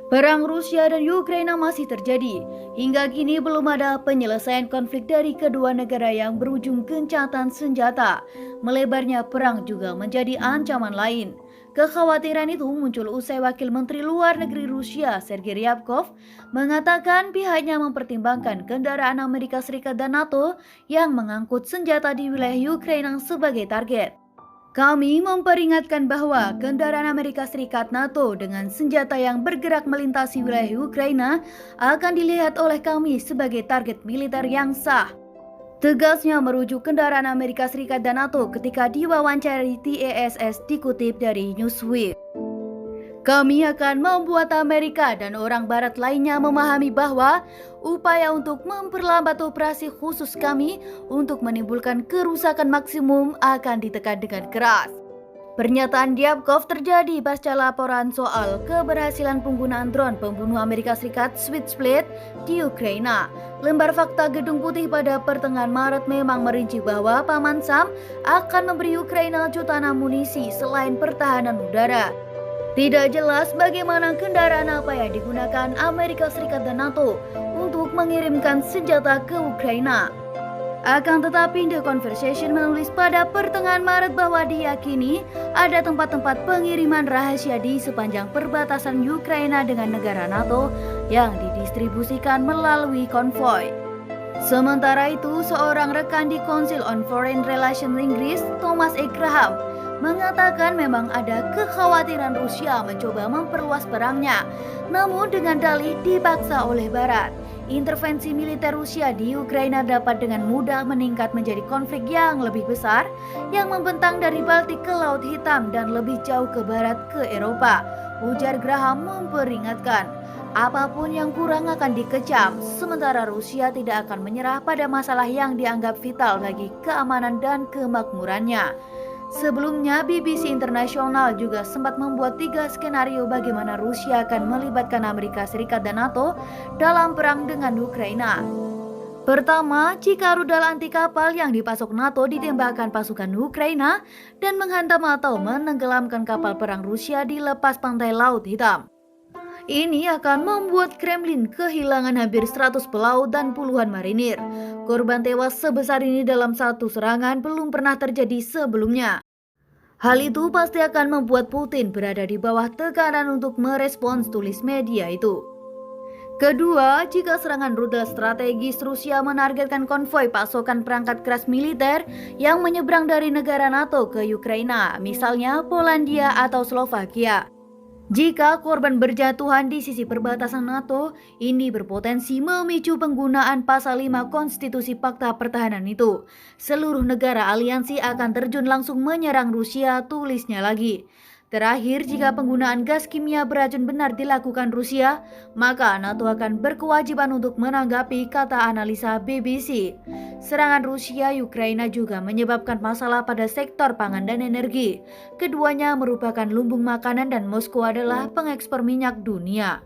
Perang Rusia dan Ukraina masih terjadi. Hingga kini belum ada penyelesaian konflik dari kedua negara yang berujung gencatan senjata. Melebarnya perang juga menjadi ancaman lain. Kekhawatiran itu muncul usai Wakil Menteri Luar Negeri Rusia, Sergei Ryabkov, mengatakan pihaknya mempertimbangkan kendaraan Amerika Serikat dan NATO yang mengangkut senjata di wilayah Ukraina sebagai target. Kami memperingatkan bahwa kendaraan Amerika Serikat NATO dengan senjata yang bergerak melintasi wilayah Ukraina akan dilihat oleh kami sebagai target militer yang sah. Tegasnya merujuk kendaraan Amerika Serikat dan NATO ketika diwawancarai TASS dikutip dari Newsweek. Kami akan membuat Amerika dan orang Barat lainnya memahami bahwa upaya untuk memperlambat operasi khusus kami untuk menimbulkan kerusakan maksimum akan ditekan dengan keras. Pernyataan Ryabkov terjadi pasca laporan soal keberhasilan penggunaan drone pembunuh Amerika Serikat Switchblade di Ukraina. Lembar fakta Gedung Putih pada pertengahan Maret memang merinci bahwa Paman Sam akan memberi Ukraina jutaan amunisi selain pertahanan udara. Tidak jelas bagaimana kendaraan apa yang digunakan Amerika Serikat dan NATO untuk mengirimkan senjata ke Ukraina. Akan tetapi The Conversation menulis pada pertengahan Maret bahwa diyakini ada tempat-tempat pengiriman rahasia di sepanjang perbatasan Ukraina dengan negara NATO yang didistribusikan melalui konvoi. Sementara itu, seorang rekan di Council on Foreign Relations Inggris, Thomas E. Graham, mengatakan memang ada kekhawatiran Rusia mencoba memperluas perangnya, namun dengan dalih dipaksa oleh Barat. Intervensi militer Rusia di Ukraina dapat dengan mudah meningkat menjadi konflik yang lebih besar yang membentang dari Baltik ke Laut Hitam dan lebih jauh ke barat ke Eropa. Ujar Graham memperingatkan, apapun yang kurang akan dikecam, sementara Rusia tidak akan menyerah pada masalah yang dianggap vital bagi keamanan dan kemakmurannya. Sebelumnya, BBC Internasional juga sempat membuat 3 skenario bagaimana Rusia akan melibatkan Amerika Serikat dan NATO dalam perang dengan Ukraina. Pertama, jika rudal anti kapal yang dipasok NATO ditembakkan pasukan Ukraina dan menghantam atau menenggelamkan kapal perang Rusia di lepas pantai Laut Hitam. Ini akan membuat Kremlin kehilangan hampir 100 pelaut dan puluhan marinir. Korban tewas sebesar ini dalam satu serangan belum pernah terjadi sebelumnya. Hal itu pasti akan membuat Putin berada di bawah tekanan untuk merespons, tulis media itu. Kedua, jika serangan rudal strategis Rusia menargetkan konvoi pasokan perangkat keras militer yang menyeberang dari negara NATO ke Ukraina, misalnya Polandia atau Slovakia. Jika korban berjatuhan di sisi perbatasan NATO, ini berpotensi memicu penggunaan pasal 5 Konstitusi Fakta Pertahanan itu. Seluruh negara aliansi akan terjun langsung menyerang Rusia, tulisnya lagi. Terakhir, jika penggunaan gas kimia beracun benar dilakukan Rusia, maka NATO akan berkewajiban untuk menanggapi, kata analisa BBC. Serangan Rusia Ukraina juga menyebabkan masalah pada sektor pangan dan energi. Keduanya merupakan lumbung makanan dan Moskow adalah pengekspor minyak dunia.